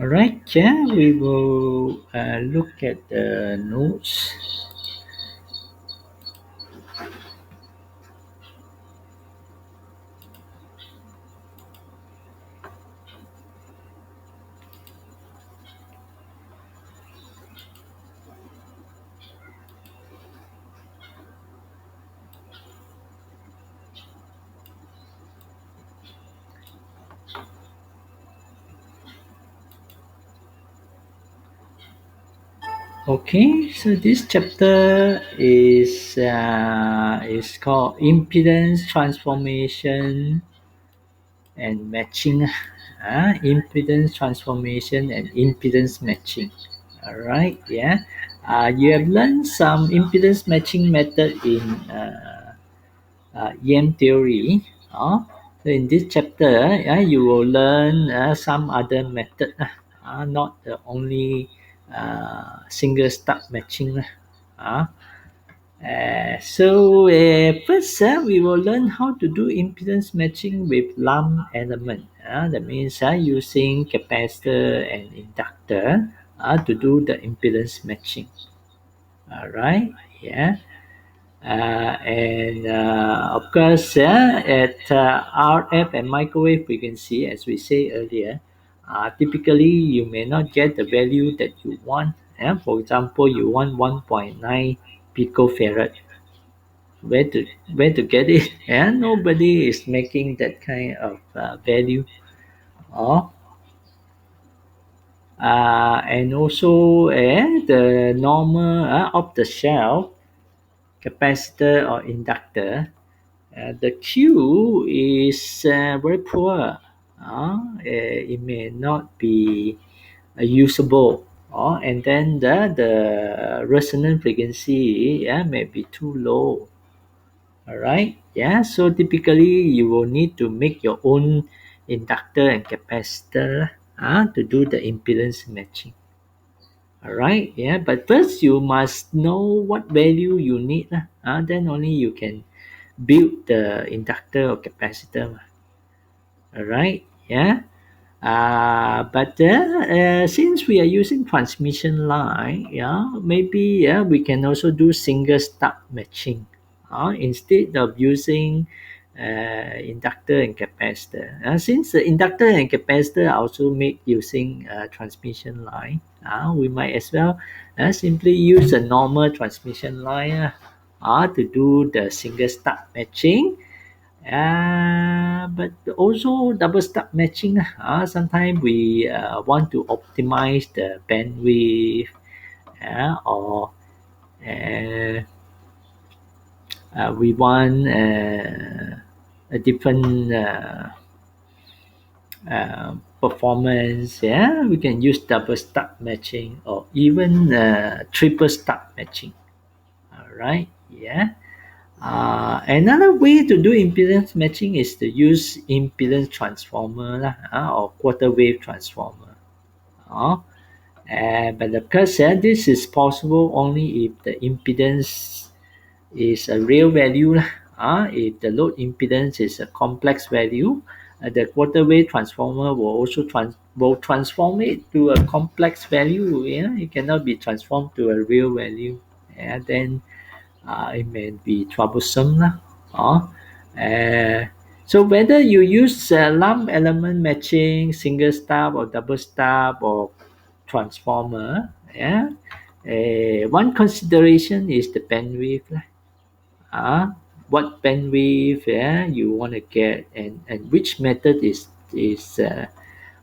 All right, yeah, we will look at the notes. Okay, so this chapter is called impedance transformation and matching. Impedance transformation and impedance matching. All right, yeah. You have learned some impedance matching method in EM theory. So in this chapter, you will learn some other method, not the only single step matching. Uh, first, we will learn how to do impedance matching with lump element. That means using capacitor and inductor to do the impedance matching. All right, yeah. And of course, at RF and microwave frequency, as we say earlier, typically you may not get the value that you want. For example, you want 1.9 picofarad. Where to get it? And nobody is making that kind of value. Or and also the normal off the shelf capacitor or inductor. The Q is very poor. It may not be usable. And then the resonant frequency may be too low. All right. Yeah. So typically, you will need to make your own inductor and capacitor to do the impedance matching. All right. Yeah. But first, you must know what value you need. Then only you can build the inductor or capacitor. All right. Yeah. But since we are using transmission line, maybe we can also do single stub matching. Instead of using inductor and capacitor. Since the inductor and capacitor are also made using transmission line, we might as well simply use a normal transmission line to do the single stub matching, but also double step matching. Sometimes we want to optimize the bandwidth, or uh, we want a different performance. Yeah, we can use double step matching or even triple step matching. All right. Yeah. Another way to do impedance matching is to use impedance transformer lah, or quarter wave transformer. Uh, but of course, this is possible only if the impedance is a real value lah. If the load impedance is a complex value, the quarter wave transformer will also will transform it to a complex value. Yeah, it cannot be transformed to a real value. And then it may be troublesome lah. Uh, uh, so whether you use lump element matching, single stub or double stub or transformer, one consideration is the bandwidth lah. What bandwidth you want to get, and which method is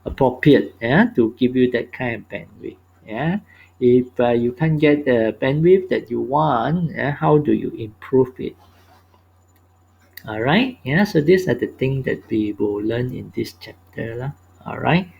appropriate to give you that kind of bandwidth. If you can't get the bandwidth that you want, how do you improve it? All right. So these are the things that we will learn in this chapter lah. All right.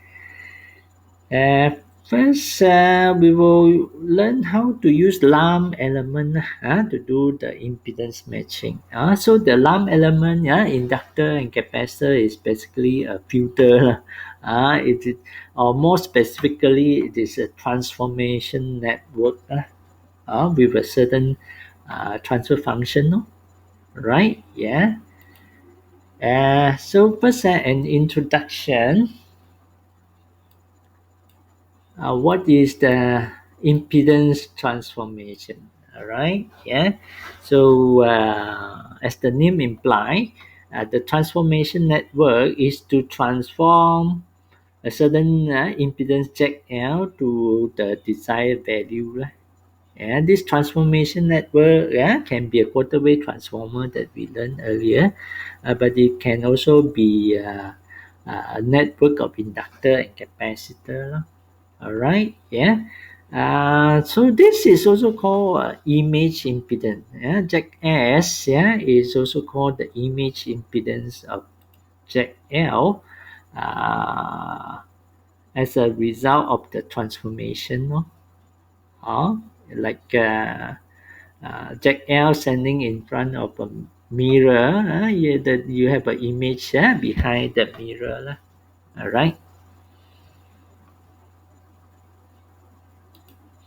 uh, First, we will learn how to use lump element to do the impedance matching. So the lump element, inductor and capacitor, is basically a filter. It is, or more specifically, it is a transformation network with a certain transfer function, no? Right? Yeah. So first, an introduction. what is the impedance transformation? All right, yeah. So as the name implies, the transformation network is to transform a certain impedance ZL to the desired value lah. And this transformation network can be a quarter wave transformer that we learned earlier, but it can also be a network of inductor and capacitor lah. All right, yeah. So this is also called image impedance. Yeah, Jack S. Yeah, is also called the image impedance of Jack L. Uh, as a result of the transformation, no? uh, like Jack L standing in front of a mirror. You have an image behind the mirror. Lah. All right.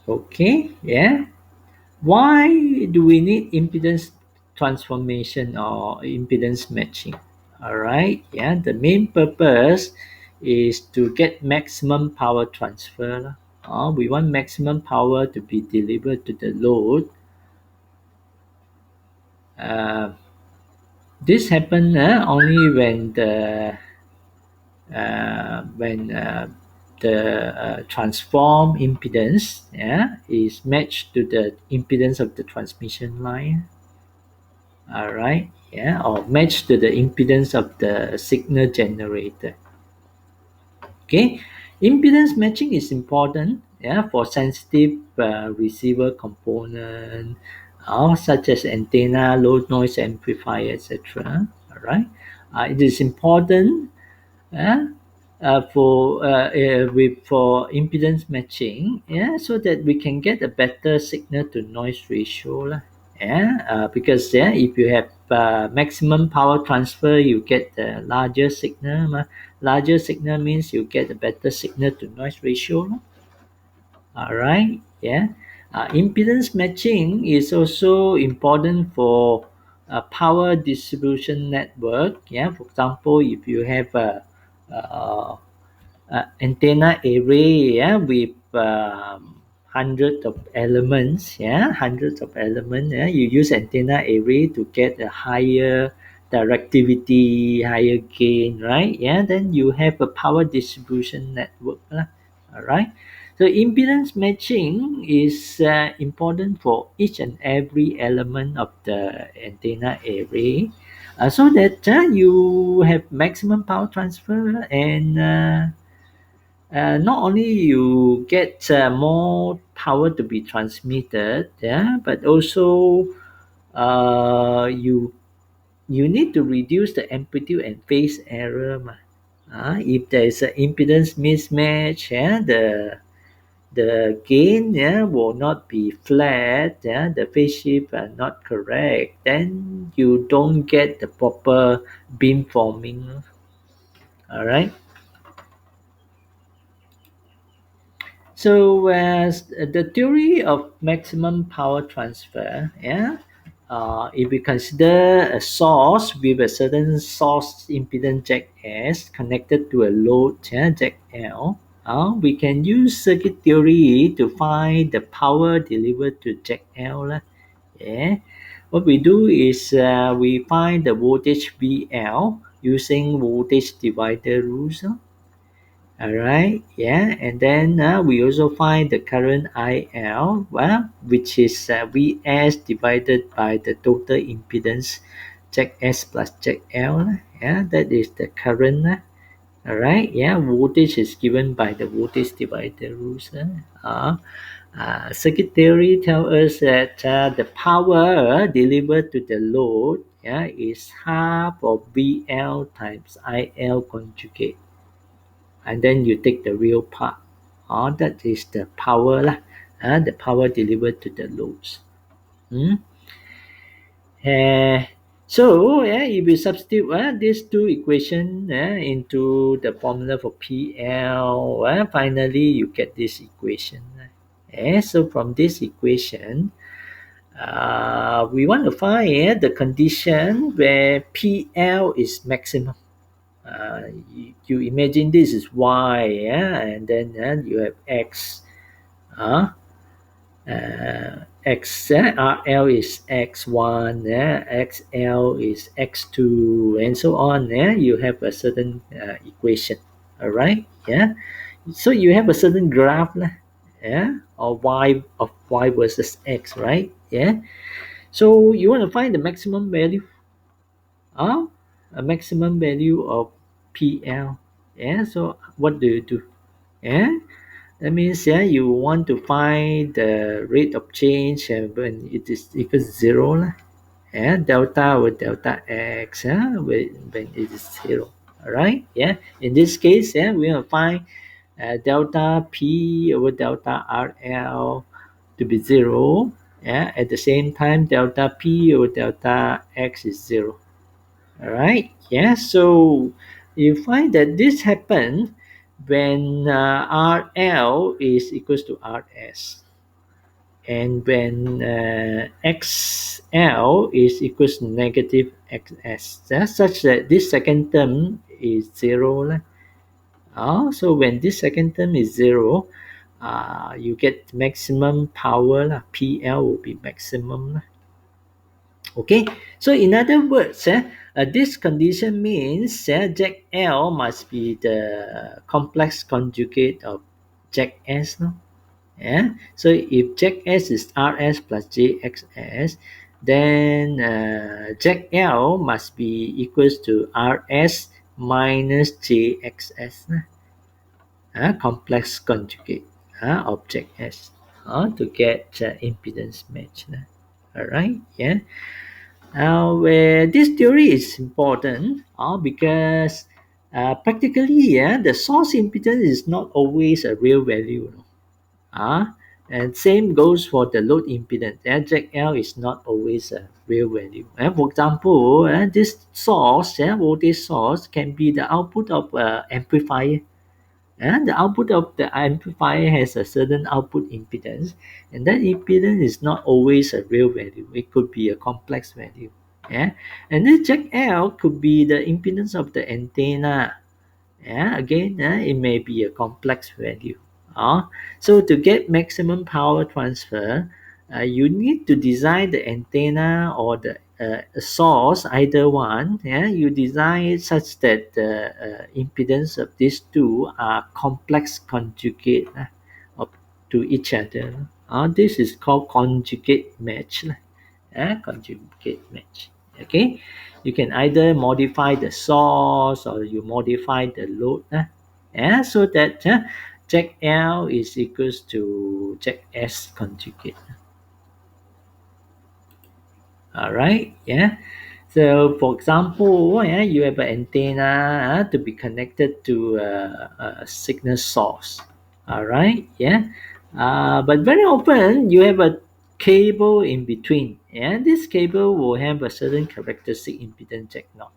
Okay. Yeah. Why do we need impedance transformation or impedance matching? All right. Yeah. The main purpose is to get maximum power transfer. Lah. We want maximum power to be delivered to the load. Uh, this happens only when the transform impedance is matched to the impedance of the transmission line. All right, yeah, or matched to the impedance of the signal generator. Okay, impedance matching is important, for sensitive receiver component, such as antenna, low noise amplifier, etc. All right, it is important uh, for impedance matching, so that we can get a better signal to noise ratio lah. Because if you have maximum power transfer, you get the larger signal. Larger signal means you get a better signal to noise ratio. Lah. All right, yeah. Impedance matching is also important for power distribution network. Yeah, for example, if you have a antenna array with hundreds of elements, hundreds of elements, you use antenna array to get a higher directivity, higher gain, right? Then you have a power distribution network lah. All right. So impedance matching is important for each and every element of the antenna array, so that you have maximum power transfer, and not only you get more power to be transmitted, but also you need to reduce the amplitude and phase error. If there is an impedance mismatch, the gain will not be flat, the phase shift are not correct, then you don't get the proper beam forming. All right. So the theory of maximum power transfer, if we consider a source with a certain source impedance Jack S connected to a load Jack L, we can use circuit theory to find the power delivered to Jack L. Lah. Yeah. What we do is we find the voltage VL using voltage divider rules. All right, and then we also find the current IL, which is Vs divided by the total impedance ZS plus ZL. That is the current. All right, voltage is given by the voltage divider rules. Circuit theory tells us that the power delivered to the load, is half of VL times IL conjugate, and then you take the real part. That is the power lah, the power delivered to the loads. Uh, so if you substitute these two equations into the formula for PL, finally you get this equation. So from this equation, we want to find the condition where PL is maximum. you imagine this is y, yeah, and then you have x, uh, x, RL is x1, XL is x2, and so on. Yeah, you have a certain equation. All right, yeah. So you have a certain graph, lah, yeah, or y of y versus x, right? Yeah. So you want to find the maximum value, uh, a maximum value of PL. Yeah. So what do you do? Yeah. That means, yeah, you want to find the rate of change when it is equals to zero, lah. Yeah, delta over delta x, when it is zero. All right. Yeah. In this case, yeah, we will find delta p over delta RL to be zero. Yeah. At the same time, delta p over delta x is zero. All right. Yeah. So you find that this happens when RL is equals to RS, and when XL is equals to negative XS, such that this second term is zero, lah. So when this second term is zero, you get maximum power, lah. PL will be maximum, lah. Okay, so in other words, this condition means Jack L must be the complex conjugate of Jack S. No? Yeah. So if Jack S is Rs plus JXS, then Jack L must be equals to Rs minus JXS. Complex conjugate of Jack S to get impedance match. All right. Yeah. Where this theory is important because practically, yeah, the source impedance is not always a real value. And same goes for the load impedance. ZL is not always a real value. For example, this source, voltage source, can be the output of amplifier. And the output of the amplifier has a certain output impedance, and that impedance is not always a real value. It could be a complex value. Yeah, and this Jack L could be the impedance of the antenna. Yeah, again, it may be a complex value. Uh, so to get maximum power transfer, you need to design the antenna or the source, either one. Yeah, you design it such that the impedance of these two are complex conjugate of, to each other. This is called conjugate match. Conjugate match. Okay, you can either modify the source or you modify the load, so that Jack L is equals to Jack S conjugate. All right, yeah. So for example, you have an antenna to be connected to a signal source. All right, yeah. But very often you have a cable in between, and this cable will have a certain characteristic impedance Jack naught.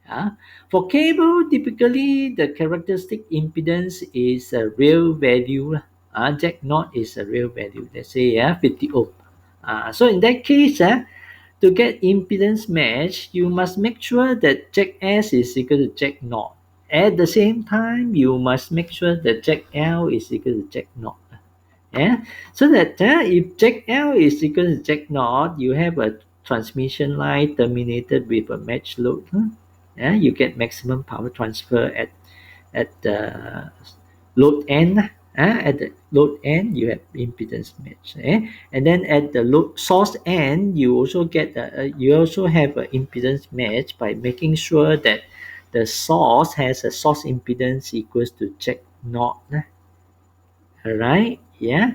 Yeah. For cable, typically the characteristic impedance is a real value. Jack naught is a real value. Let's say 50 ohm. So in that case, to get impedance match, you must make sure that Jack S is equal to Jack naught. At the same time, you must make sure that Jack L is equal to Jack naught. Yeah? So that if Jack L is equal to Jack naught, you have a transmission line terminated with a match load. You get maximum power transfer at the load N. At the load N, you have impedance match. And then at the load source N, you also get you also have an impedance match by making sure that the source has a source impedance equals to Jack naught. All right, yeah.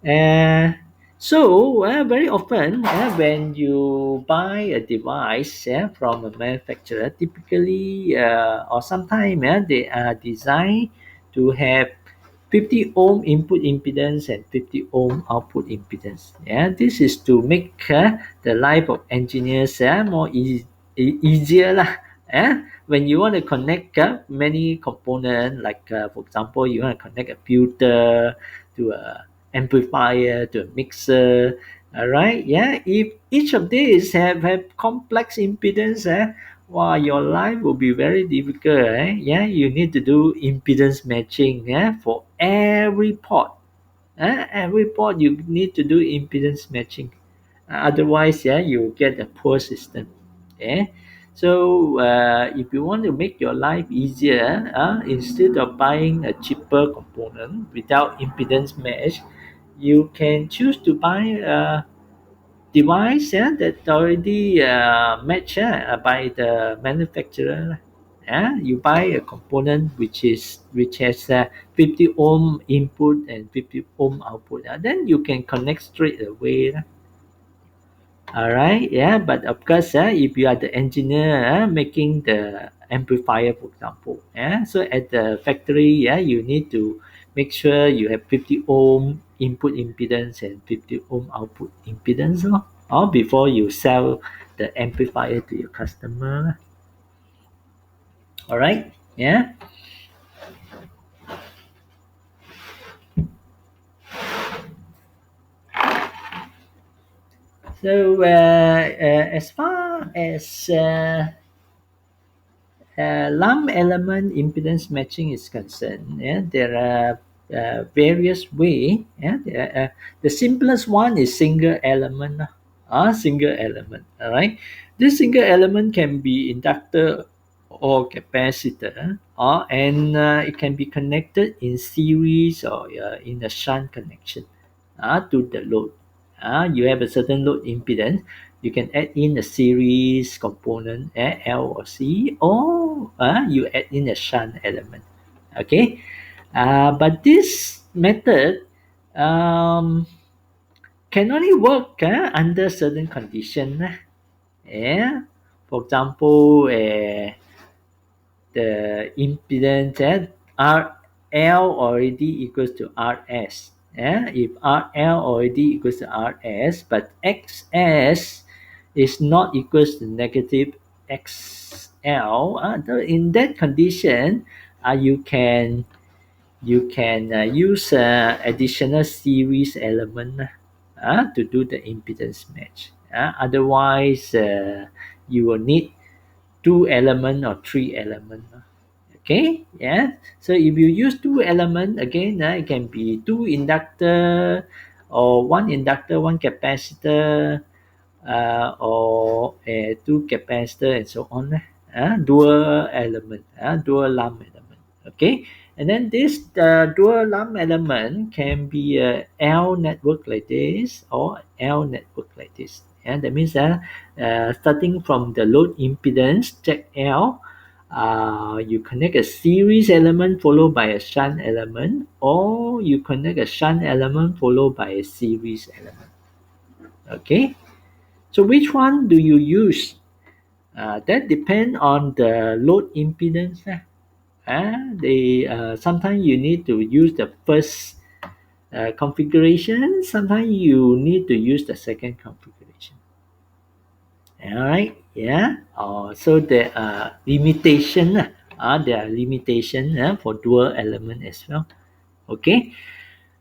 Uh, so very often when you buy a device from a manufacturer, typically or sometimes they are designed to have 50 ohm input impedance and 50 ohm output impedance. Yeah, this is to make the life of engineers more easier lah. When you want to connect many components, like for example, you want to connect a filter to a amplifier to a mixer. All right, yeah. If each of these have complex impedance, wow, your life will be very difficult. Yeah, you need to do impedance matching. Yeah, for every port. Every port you need to do impedance matching. Otherwise, yeah, you get a poor system. Yeah. So if you want to make your life easier, instead of buying a cheaper component without impedance match, you can choose to buy a device, yeah, that already matched by the manufacturer. Yeah, you buy a component which has 50 ohm input and 50 ohm output. Then you can connect straight away. All right, yeah, but of course, if you are the engineer making the amplifier, for example, yeah, so at the factory, yeah, you need to make sure you have 50 ohm input impedance and 50 ohm output impedance, before you sell the amplifier to your customer. All right, yeah. So as far as lump element impedance matching is concerned, yeah, there are various way. Yeah, the simplest one is single element. Single element. All right. This single element can be inductor or capacitor, and it can be connected in series or in a shunt connection to the load. You have a certain load impedance, you can add in a series component L or C, or you add in a shunt element. Okay, but this method um, can only work under certain condition. Yeah, for example, the impedance RL already equals to RS. Yeah? If RL already equals to RS, but XS is not equals to negative XL, in that condition, you can use additional series element to do the impedance match. Otherwise, you will need two element or three element. Okay, yeah. So if you use two element again, it can be two inductor or one inductor, one capacitor, or two capacitor and so on. Dual element, dual lump element. Okay, and then this dual lump element can be a L network like this or L network like this. And that means starting from the load impedance check L, you connect a series element followed by a shunt element, or you connect a shunt element followed by a series element. Okay, so which one do you use? That depend on the load impedance. Sometimes you need to use the first configuration. Sometimes you need to use the second configuration. All right, yeah. So there are limitation. There are limitation for dual element as well. Okay.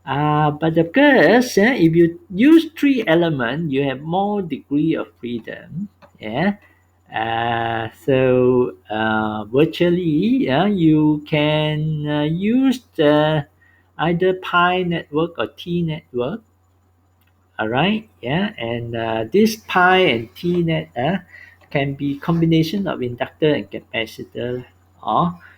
But of course, if you use three element, you have more degree of freedom. Yeah. So virtually, you can use the either pi network or T network. All right, yeah, and this pi and T net can be combination of inductor and capacitor.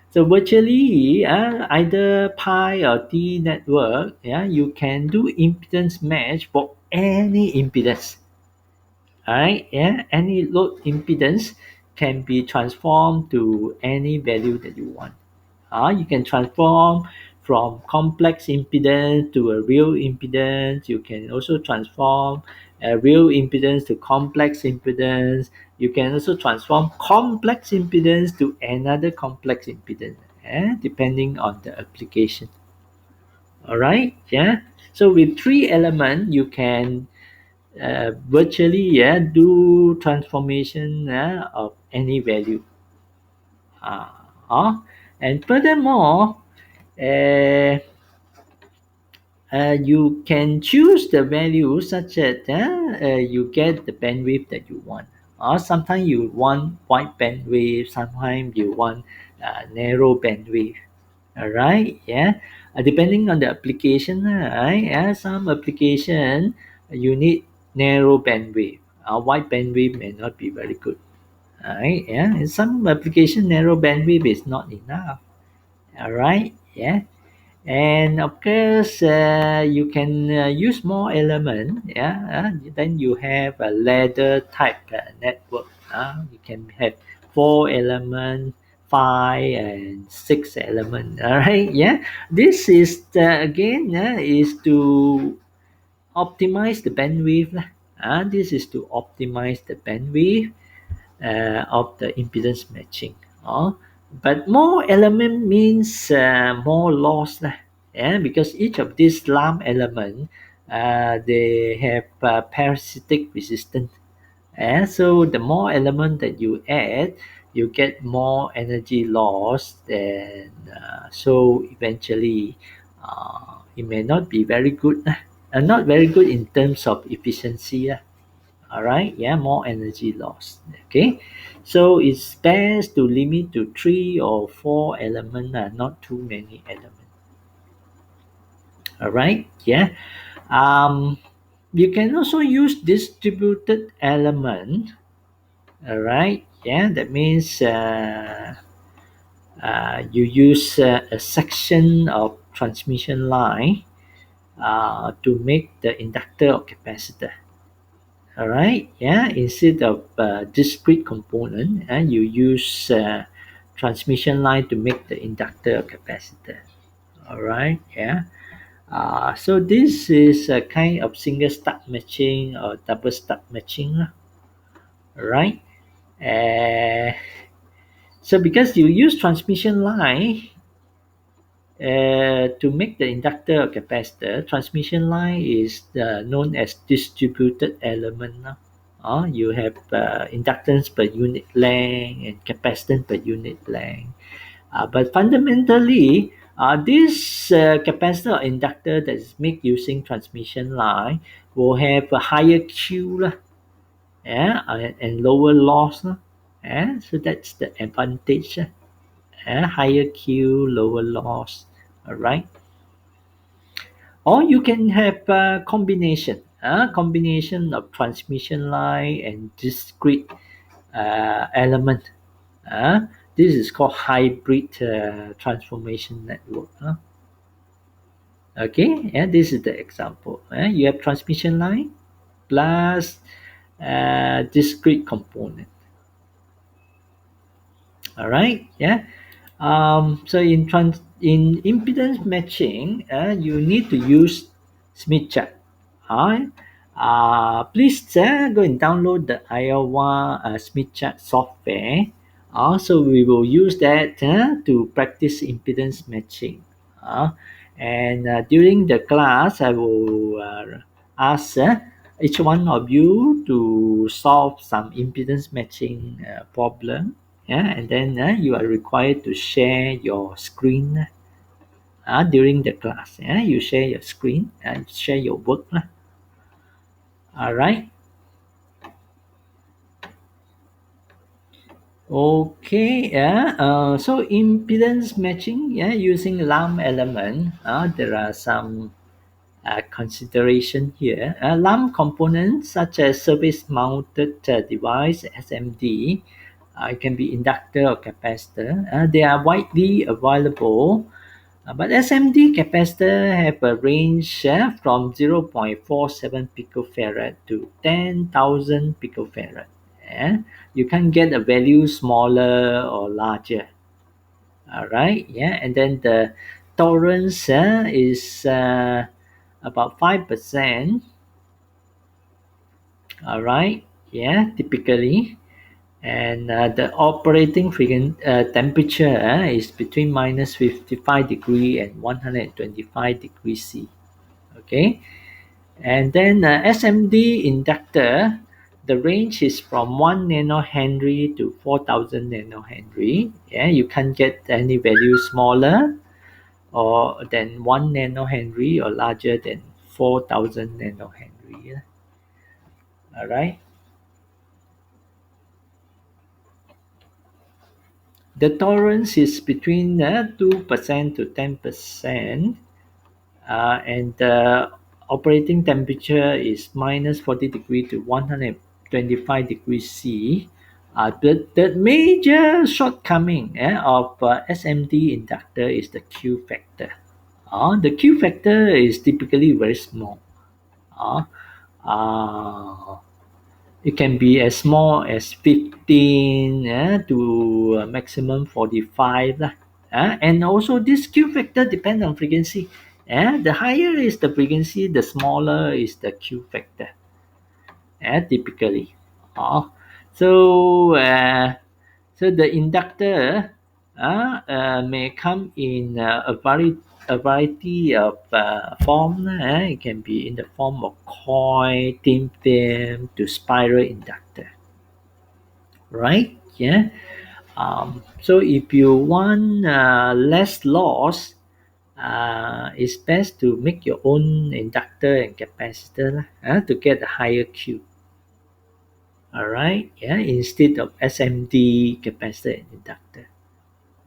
So virtually, either pi or T network, yeah, you can do impedance match for any impedance. All right, yeah, any load impedance can be transformed to any value that you want. You can transform from complex impedance to a real impedance. You can also transform a real impedance to complex impedance. You can also transform complex impedance to another complex impedance, depending on the application. All right, yeah. So with three elements, you can virtually, do transformation of any value. Uh, uh, and furthermore, uh, you can choose the value such that you get the bandwidth that you want. Or sometimes you want wide bandwidth, sometimes you want narrow bandwidth. All right, yeah. Depending on the application, right? Yeah, some application you need narrow bandwidth. Wide bandwidth may not be very good. All right, yeah. In some application, narrow bandwidth is not enough. All right, yeah. And of course you can use more element, yeah. Then you have a ladder type network. You can have 4 element, 5 and 6 element. All right, yeah. This is again is to optimize the bandwidth lah. This is to optimize the bandwidth of the impedance matching. But more element means more loss lah. Yeah, because each of these lump element they have parasitic resistance. And so the more element that you add, you get more energy loss. And so eventually, it may not be very good, and not very good in terms of efficiency. All right, yeah, more energy loss. Okay, so it's best to limit to 3 or 4 elements, not too many elements. All right, yeah. Um, you can also use distributed element. All right, yeah, that means you use a section of transmission line to make the inductor or capacitor. All right, yeah, instead of discrete component, and you use transmission line to make the inductor or capacitor. All right, yeah. So this is a kind of single start matching or double start matching. All right. Uh, so because you use transmission line to make the inductor or capacitor, transmission line is known as distributed element. You have inductance per unit length and capacitance per unit length. But fundamentally, this capacitor or inductor that is made using transmission line will have a higher Q, yeah, and lower loss. Yeah? So that's the advantage. Higher Q, lower loss. All right. Or you can have a combination of transmission line and discrete element. This is called hybrid transformation network. Okay, and this is the example. You have transmission line plus discrete component. All right, yeah. So in impedance matching, you need to use Smith chart. Alright. Please go and download the Iowa Smith chart software. So we will use that to practice impedance matching. And during the class, I will ask each one of you to solve some impedance matching problem. Yeah, and then you are required to share your screen during the class. Yeah, you share your screen and share your work. All right. Okay. Yeah. So impedance matching. Yeah, using lump element. There are some consideration here. Lump components such as surface-mounted device (SMD). It can be inductor or capacitor. They are widely available. But SMD capacitor have a range from 0.47 picofarad to 10,000 picofarad. You can get a value smaller or larger. All right, yeah, and then the tolerance is about 5%. All right, yeah, typically. And the operating temperature is between minus 55 degree and 125 degrees C. Okay, and then SMD inductor, the range is from 1 nanohenry to 4,000 nanohenry. Yeah, you can't get any value smaller or than 1 nanohenry or larger than 4,000 nanohenry. Yeah. All right. The tolerance is between 2% to 10%, and the operating temperature is minus 40 degree to 125 degrees C. The major shortcoming of SMD inductor is the Q factor. The Q factor is typically very small. Uh, uh, it can be as small as 15 to a maximum 45 lah. And also this Q factor depends on frequency. The higher is the frequency, the smaller is the Q factor, typically. Uh, so, uh, so the inductor may come in a variety of form. It can be in the form of coil, thin film, to spiral inductor, right? Yeah. So if you want less loss, it's best to make your own inductor and capacitor to get a higher Q. All right, yeah, instead of SMD capacitor and inductor.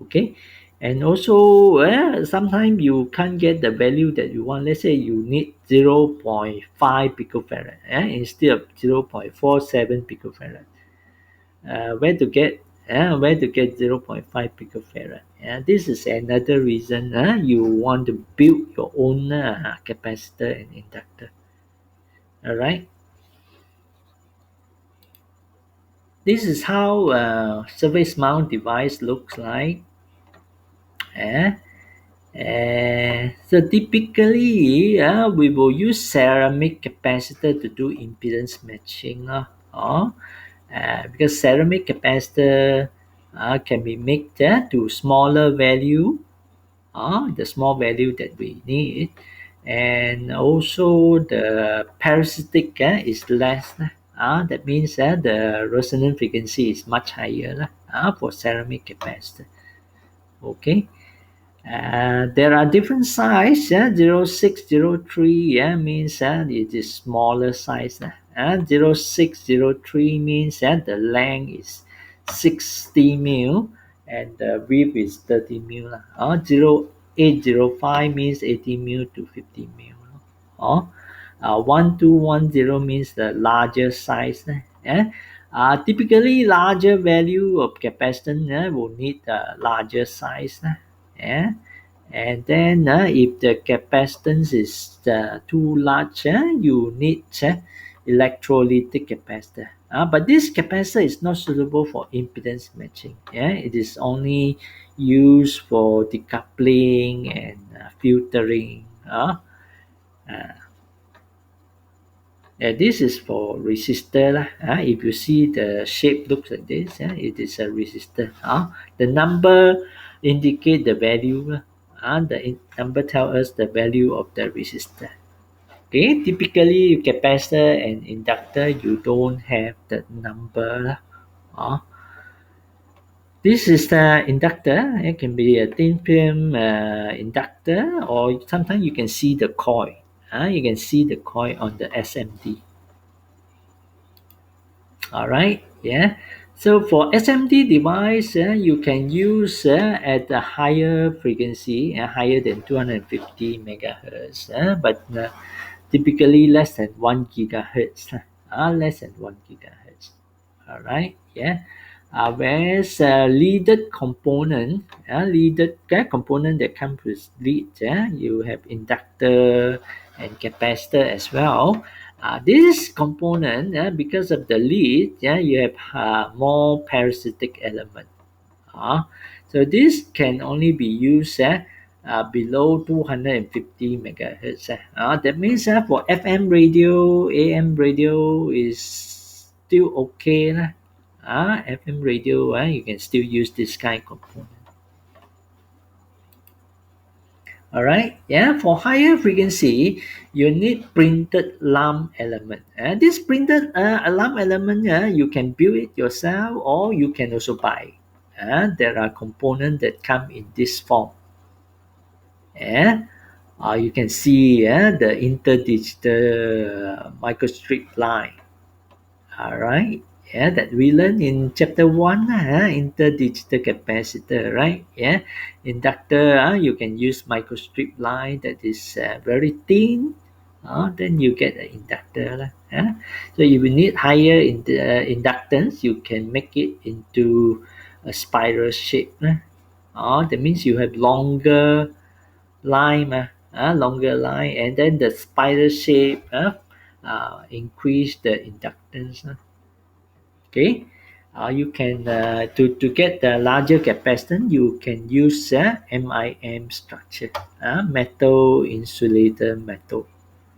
Okay, and also sometimes you can't get the value that you want. Let's say you need 0.5 picofarad instead of 0.47 picofarad. Where to get 0.5 picofarad? This is another reason you want to build your own capacitor and inductor. All right. This is how surface mount device looks like. Eh? So typically, we will use ceramic capacitor to do impedance matching. Because ceramic capacitor can be made to smaller value, the small value that we need, and also the parasitic is less. That means the resonant frequency is much higher for ceramic capacitor. Okay. There are different size. 0603 means it is smaller size. 0603 means the length is 60 mil and the width is 30 mil. 0805 means 80 mil to 50 mil. 1210 means the larger size. Typically, larger value of capacitance will need a larger size. Yeah. And then if the capacitance is too large, you need electrolytic capacitor. But this capacitor is not suitable for impedance matching. It is only used for decoupling and filtering. This is for resistor lah. If you see the shape looks like this, it is a resistor. The number indicate the value lah. Number tell us the value of the resistor. Okay, typically capacitor and inductor you don't have the number lah. This is the inductor. It can be a thin film inductor, or sometimes you can see the coil. You can see the coil on the SMD. All right, yeah. So for SMD device, you can use at a higher frequency, higher than 250 megahertz, but typically less than 1 gigahertz, less than 1 gigahertz. All right, yeah. Whereas leaded component, leaded component that comes with lead, you have inductor and capacitor as well. This component, because of the lead, you have more parasitic element. So this can only be used below 250 megahertz. That means for FM radio, AM radio is still okay. FM radio, you can still use this kind of component. All right, yeah. For higher frequency, you need printed alarm element. This printed alarm element, you can build it yourself or you can also buy. There are components that come in this form. You can see the interdigital microstrip line. All right, yeah, that we learned in chapter 1, interdigital capacitor, right? Yeah, inductor, you can use microstrip line that is very thin, then you get an inductor lah, so if you need higher inductance, you can make it into a spiral shape lah. That means you have longer line, longer line, and then the spiral shape increase the inductance. Okay, you can to get the larger capacitance, you can use MIM structure, metal insulator metal,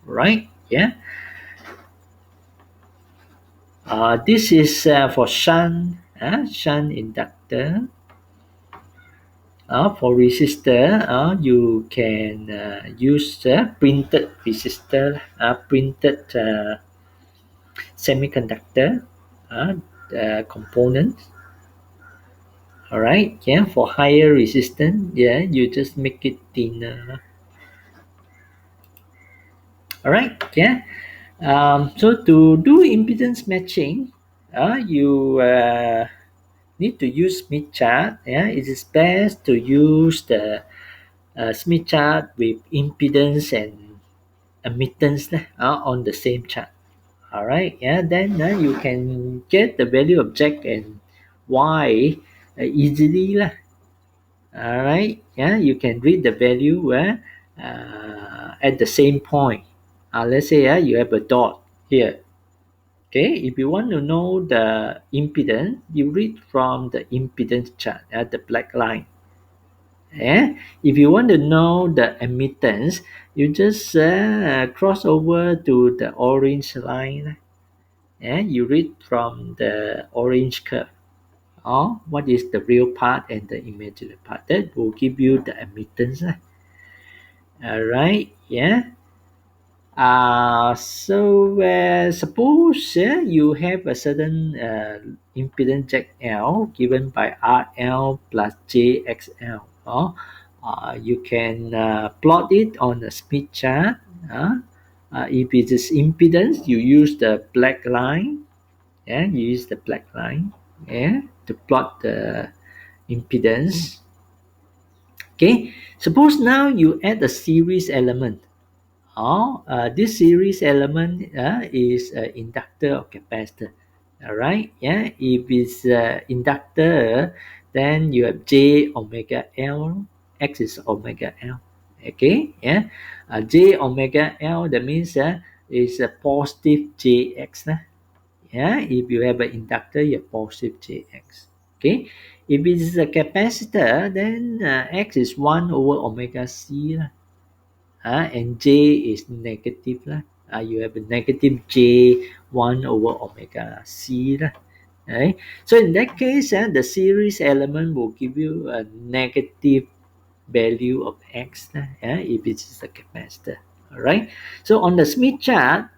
right? Yeah. This is for shunt inductor. For resistor, you can use printed resistor, printed semiconductor components. All right, yeah. For higher resistance, yeah, you just make it thinner. All right, yeah. So to do impedance matching, you need to use Smith chart. Yeah, it is best to use the Smith chart with impedance and admittance on the same chart. All right, yeah. Then you can get the value of Z and Y easily lah. All right, yeah. You can read the value at the same point. Let's say you have a dot here. Okay, if you want to know the impedance, you read from the impedance chart at the black line. If you want to know the admittance, you just cross over to the orange line, and you read from the orange curve. What is the real part and the imaginary part? That will give you the admittance. All right, yeah. Suppose you have a certain impedance ZL given by RL plus JXL. You can plot it on a Smith chart. If it is impedance, you use the black line. Yeah, you use the black line. Yeah, to plot the impedance. Okay, suppose now you add a series element. This series element is inductor or capacitor. All right, yeah. If it's inductor, then you have J omega L. X is omega L. Okay, yeah. J omega L. That means is a positive JX. Yeah. If you have an inductor, you have positive JX. Okay. If it is a capacitor, then X is 1 over omega C. And J is negative lah. You have a negative J 1 over omega C lah. Right? So in that case, the series element will give you a negative value of X if it is a capacitor. All right. So on the Smith chart,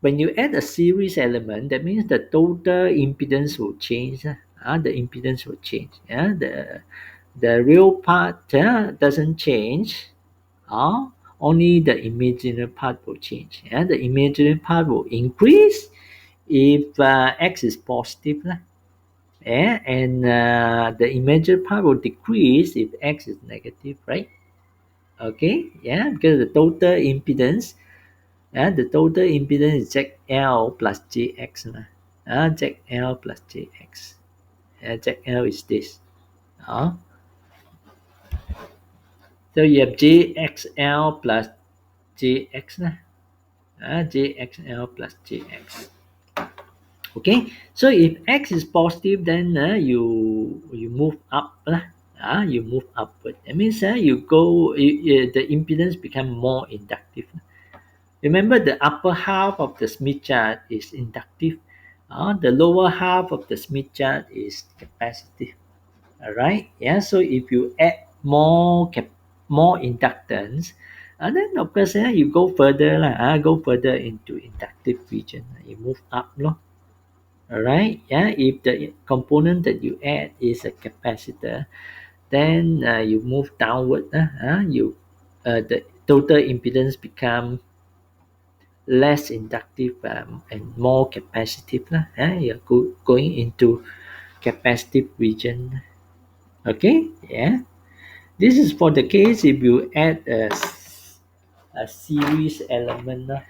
when you add a series element, that means the total impedance will change. The impedance will change. The real part doesn't change. Only the imaginary part will change. The imaginary part will increase if x is positive. And the imaginary part will decrease if x is negative, right? Okay, yeah, because the total impedance is ZL plus JX. ZL plus JX. ZL is this. So you have JXL plus JX. JXL plus JX. Okay, so if X is positive, then you move up. You move upward. That means the impedance become more inductive. Remember, the upper half of the Smith chart is inductive. The lower half of the Smith chart is capacitive. All right. Yeah. So if you add more inductance, then of course you go further go further into inductive region. You move up, no. All right. Yeah. If the component that you add is a capacitor, then you move downward. The total impedance become less inductive and more capacitive lah. You're going into capacitive region. Okay, yeah. This is for the case if you add a series element lah.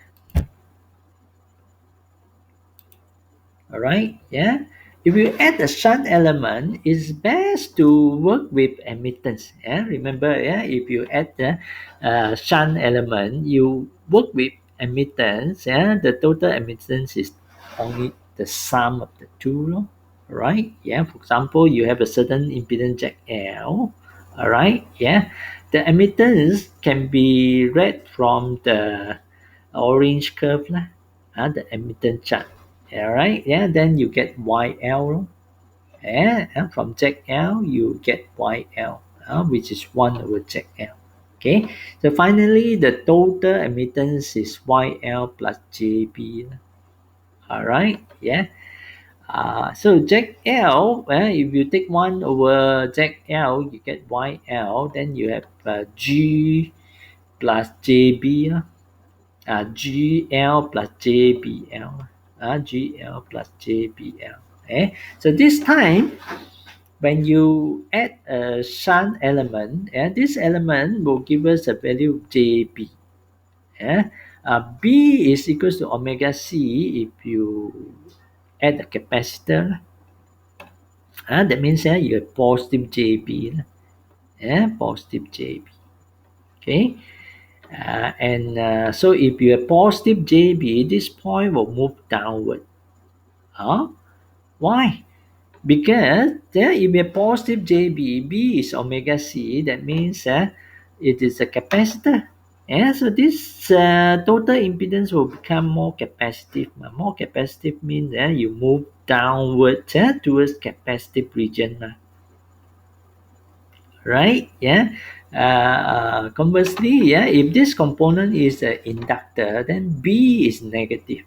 All right, yeah. If you add a shunt element, it's best to work with admittance. Yeah, remember, yeah, if you add the shunt element, you work with admittance. Yeah, the total admittance is only the sum of the two, lor. All right, yeah. For example, you have a certain impedance jack L. All right, yeah. The admittance can be read from the orange curve lah, the admittance chart. All right, yeah, then you get YL. Yeah, and from ZL you get YL, which is 1 over ZL. Okay, so finally the total admittance is YL plus JB. All right, yeah. So ZL, if you take 1 over ZL, you get YL, then you have G plus JB. GL plus JBL. GL plus JBL. Okay? So this time, when you add a shunt element, this element will give us a value of JB. B is equals to omega C if you add a capacitor. That means you have positive JB. Positive JB. Okay. So if you have positive JB, this point will move downward. Why? Because if you have positive JB, B is omega C, that means it is a capacitor. So this total impedance will become more capacitive. More capacitive means you move downward towards capacitive region. Right? Yeah. Conversely, if this component is an inductor, then B is negative.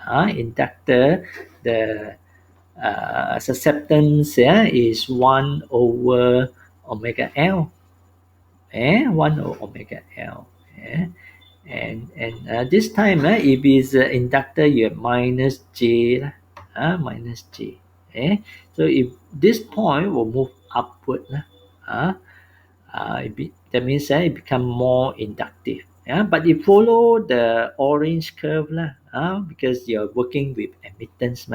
Inductor, the susceptance is 1 over omega L. 1 over omega L. And this time, if it's an inductor, you have minus J. Minus J. So if this point will move upward, that means it become more inductive. But you follow the orange curve because you're working with admittance.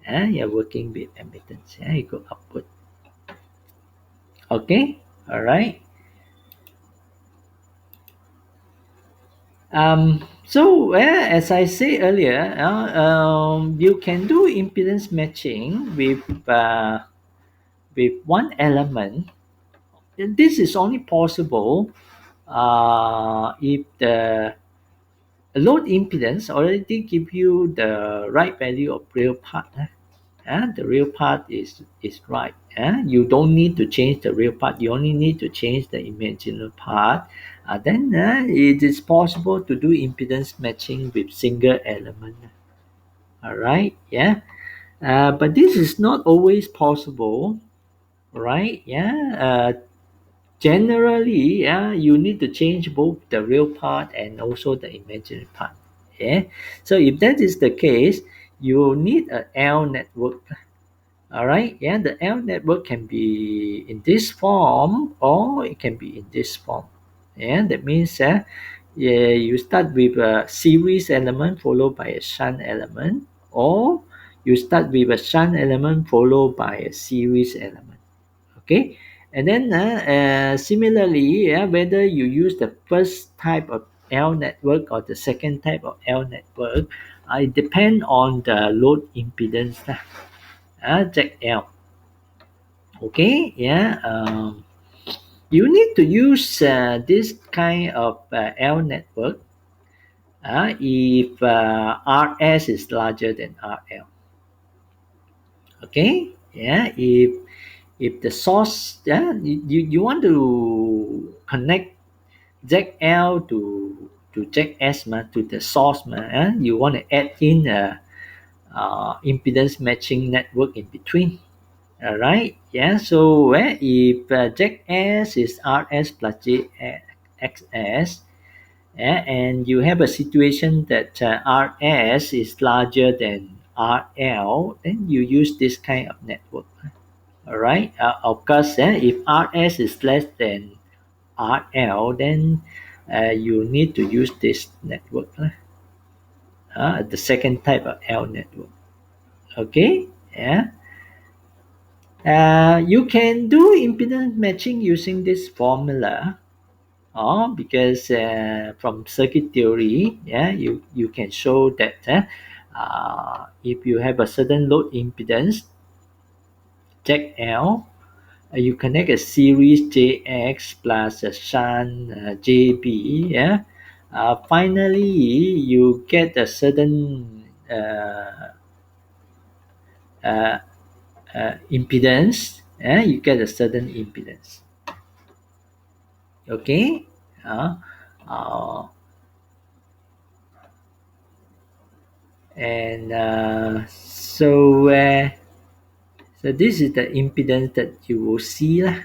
You're working with admittance. You go upward. Okay, all right. So as I said earlier, you can do impedance matching with one element. And this is only possible if the load impedance already give you the right value of real part. The real part is right. You don't need to change the real part. You only need to change the imaginary part. Then it is possible to do impedance matching with single element. All right, yeah. But this is not always possible, right? Generally, you need to change both the real part and also the imaginary part. So if that is the case, you need a L network. All right, the L network can be in this form or it can be in this form. That means you start with a series element followed by a shunt element, or you start with a shunt element followed by a series element. Okay, and then similarly, whether you use the first type of L network or the second type of L network, it depends on the load impedance. ZL. Okay, you need to use this kind of L network if RS is larger than RL. Okay, if the source, you want to connect ZL to ZS to the source, you want to add in a impedance matching network in between. All right, so if ZS is RS plus JXS, yeah, and you have a situation that RS is larger than RL, then you use this kind of network. All right. Of course, if RS is less than RL, then you need to use this network, the second type of L network. Okay. Yeah. You can do impedance matching using this formula. Because from circuit theory, yeah, you can show that if you have a certain load impedance, ZL, you connect a series JX plus a shunt JB. Yeah, finally you get a certain uh, impedance. Yeah, you get a certain impedance. Okay. Uh, uh, and so this is the impedance that you will see lah.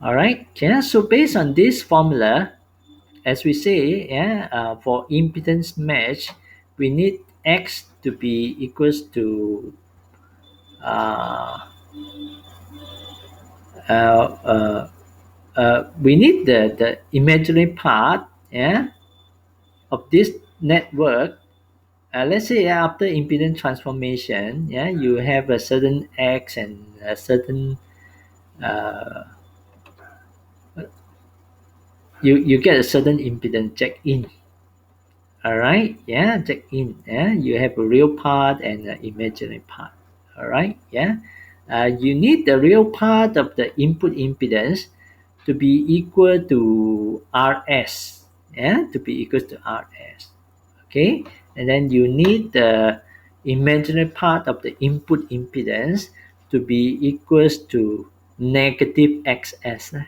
All right. Yeah. So based on this formula, as we say, yeah, for impedance match, we need X to be equals to uh, uh, uh, we need the imaginary part, yeah, of this network. Let's say after impedance transformation, yeah, you have a certain X and a certain uh, you get a certain impedance check in. All right, yeah, check in. Yeah, you have a real part and an imaginary part. All right, yeah. You need the real part of the input impedance to be equal to RS. Yeah, to be equal to RS. Okay, and then you need the imaginary part of the input impedance to be equals to negative XS.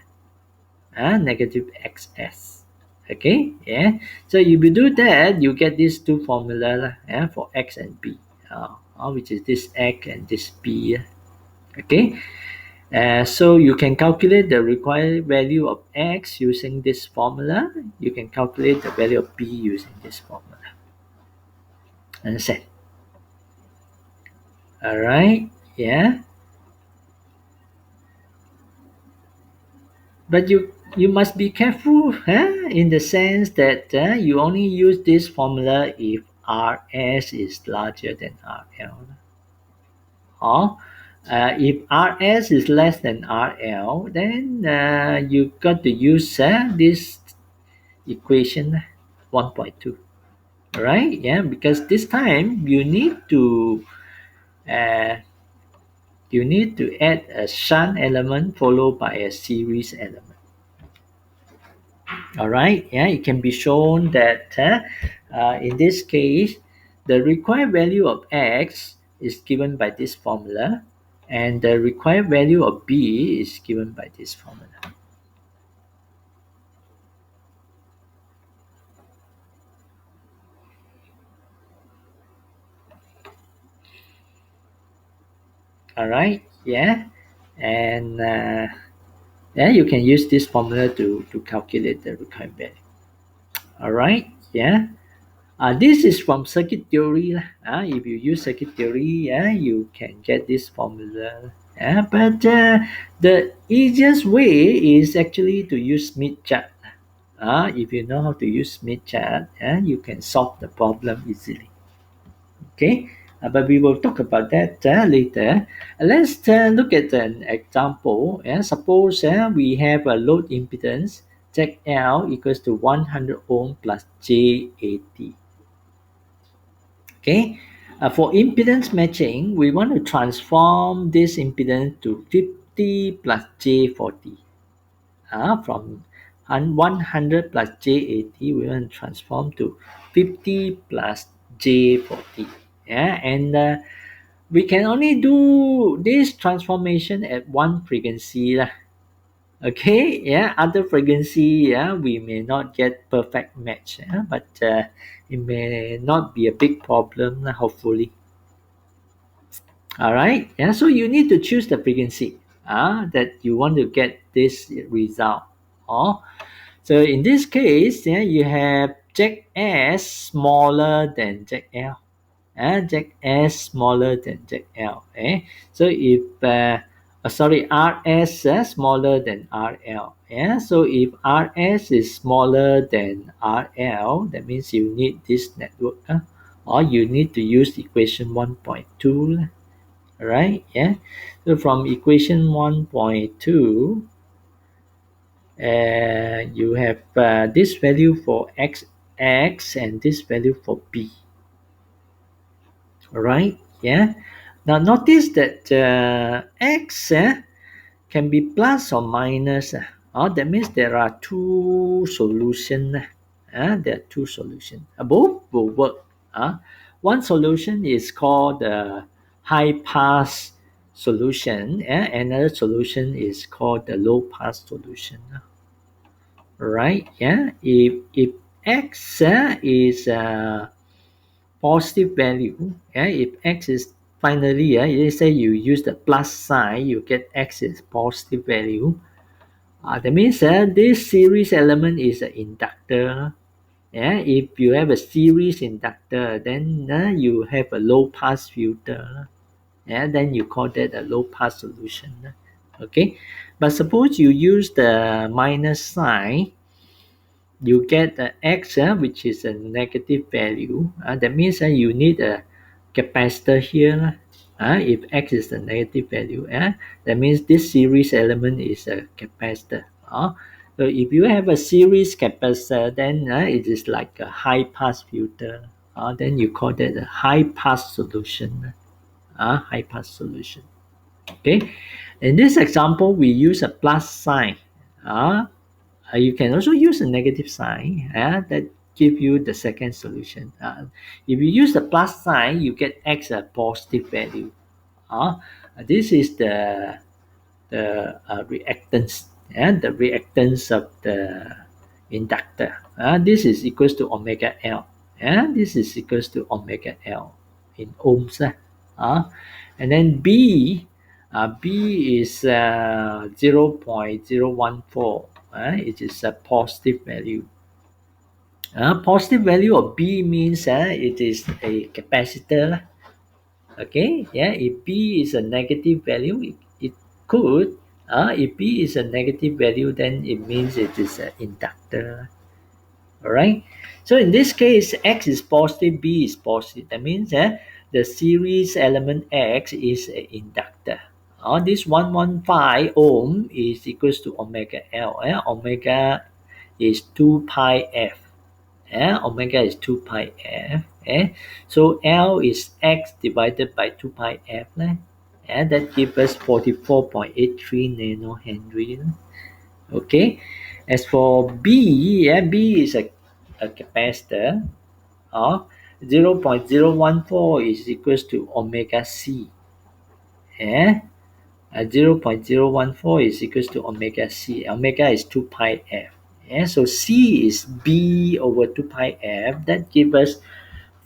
Negative XS. Okay, yeah. So if you do that, you get these two formula lah, yeah, for X and B, which is this X and this B. Okay, so you can calculate the required value of X using this formula. You can calculate the value of B using this formula. Understand? All right, yeah. But you must be careful, in the sense that you only use this formula if RS is larger than RL. Or if RS is less than RL, then you got to use this equation 1.2. Right? Yeah, because this time uh, you need to add a shunt element followed by a series element. All right, yeah, it can be shown that in this case, the required value of X is given by this formula, and the required value of B is given by this formula. All right, yeah, and yeah, you can use this formula to calculate the required value. All right, yeah. This is from circuit theory. If you use circuit theory, you can get this formula. But the easiest way is actually to use Smith chart. If you know how to use Smith chart, you can solve the problem easily. Okay, but we will talk about that later. Let's look at an example. Suppose we have a load impedance ZL equals to 100 ohm plus J80. Okay, for impedance matching, we want to transform this impedance to 50 plus J40. From 100 plus J80, we want to transform to 50 plus J40. Yeah, and we can only do this transformation at one frequency lah. Okay, yeah, other frequency, yeah, we may not get perfect match, but it may not be a big problem, hopefully. All right, yeah, so you need to choose the frequency that you want to get this result. Oh, so in this case, yeah, you have Jack S smaller than Jack L. Jack S smaller than Jack L. So if sorry, RS smaller than RL. So if RS is smaller than RL, that means you need this network, or you need to use equation 1.2, right? Yeah. So from equation 1.2, you have this value for x and this value for b. All right. Yeah. Now notice that x can be plus or minus. That means there are two solutions. There are two solutions. Both will work. One solution is called the high pass solution. Another solution is called the low pass solution. Right? Yeah. If x is positive value, if x is finally, let's say you use the plus sign, you get x is positive value. That means this series element is an inductor. If you have a series inductor, then you have a low pass filter. Then you call that a low pass solution. Okay, but suppose you use the minus sign, you get x, which is a negative value. That means you need a capacitor here. If x is the negative value, that means this series element is a capacitor. So if you have a series capacitor, then it is like a high pass filter. Then you call that a high pass solution. High pass solution. Okay. In this example, we use a plus sign. You can also use a negative sign, that give you the second solution. If you use the plus sign, you get x a positive value. This is the reactance, the reactance of the inductor. This is equals to omega L. This is equals to omega L in ohms. And then B is 0.014. It is a positive value. Positive value of B means it is a capacitor. Okay, yeah. If B is a negative value, it could. If B is a negative value, then it means it is an inductor. All right. So in this case, X is positive, B is positive. That means the series element X is an inductor. This 115 ohm is equals to omega L. Omega is 2 pi F. Omega is 2 pi F. So L is X divided by 2 pi F. That gives us 44.83 nanohenry. Okay. As for B, B is a capacitor. 0.014 is equals to omega C. 0.014 is equals to omega C. Omega is 2 pi F. So C is B over 2 pi F. That gives us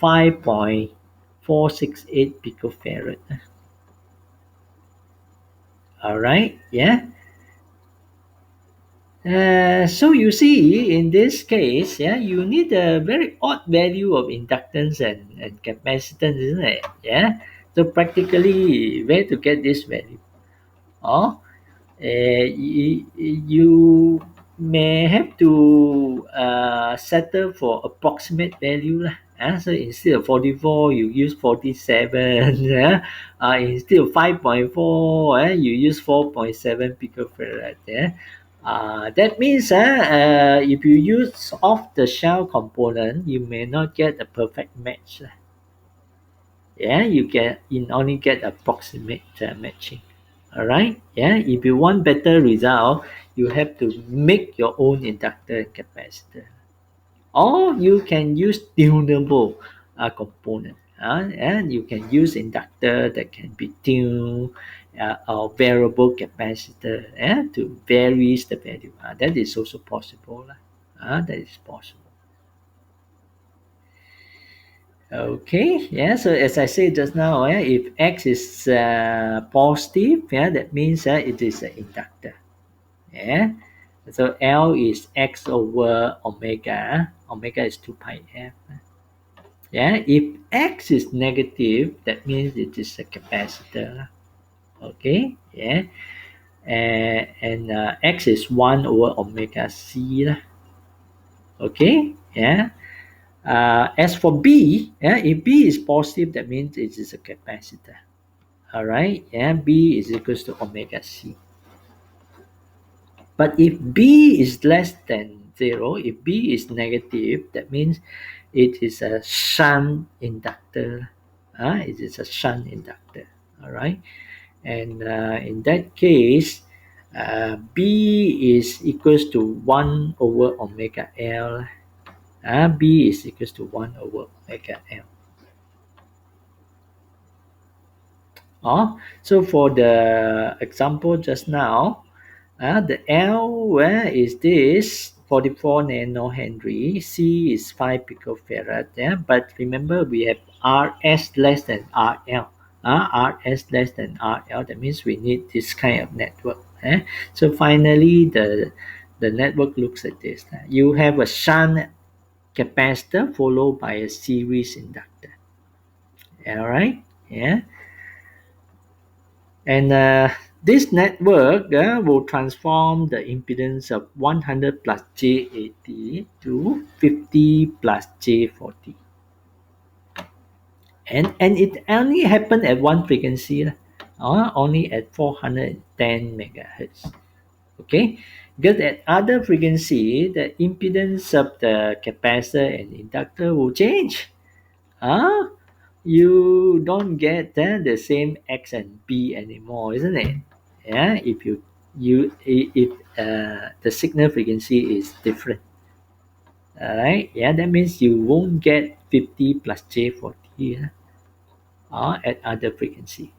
5.468 picofarad. All right. Yeah. So you see, in this case, you need a very odd value of inductance and capacitance, isn't it? So practically, where to get this value? Oh, you may have to settle for approximate value lah. So instead of 44, you use 47. Instead of 5.4, you use 4.7 picofarad. That means if you use off the shell component, you may not get a perfect match. You only get approximate matching. All right. If you want better result, you have to make your own inductor and capacitor, or you can use tunable component. And you can use inductor that can be tuned, or variable capacitor to vary the value. That is also possible. That is possible. Okay, so as I said just now, if X is positive, that means it is an inductor. Yeah. So L is x over omega. Omega is 2 pi f. Yeah, if x is negative, that means it is a capacitor. Okay, yeah, and x is 1 over omega c. Okay, yeah. As for B, yeah, if B is positive, that means it is a capacitor. All right, yeah, B is equals to omega c. But if B is less than 0, if B is negative, that means it is a shunt inductor. It is a shunt inductor. All right, and in that case, B is equals to 1 over omega L. B is equals to 1 over omega L. So for the example just now, the L, where is this? 44 nanohenry. C is 5 picofarad. Yeah? But remember, we have Rs less than RL. Rs less than RL. That means we need this kind of network. So finally, the network looks like this. You have a shunt capacitor followed by a series inductor. All right. Yeah. And this network will transform the impedance of 100 plus J80 to 50 plus J40. And it only happened at one frequency, only at 410 megahertz. Okay, because at other frequency, the impedance of the capacitor and inductor will change. Uh, you don't get the same X and B anymore, isn't it? Yeah, if if the signal frequency is different, all right. Yeah, that means you won't get 50 plus J40 at other frequency.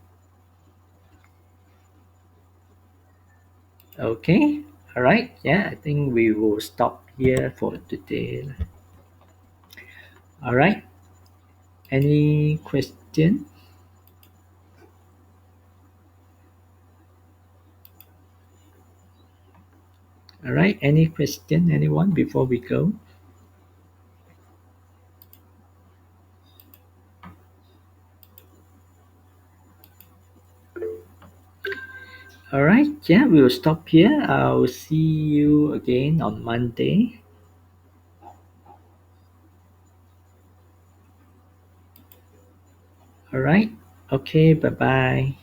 Okay, all right. Yeah, I think we will stop here for today. All right. Any question? All right. Any question? Anyone before we go? All right. Yeah, we will stop here. I'll see you again on Monday. All right. Okay. Bye bye.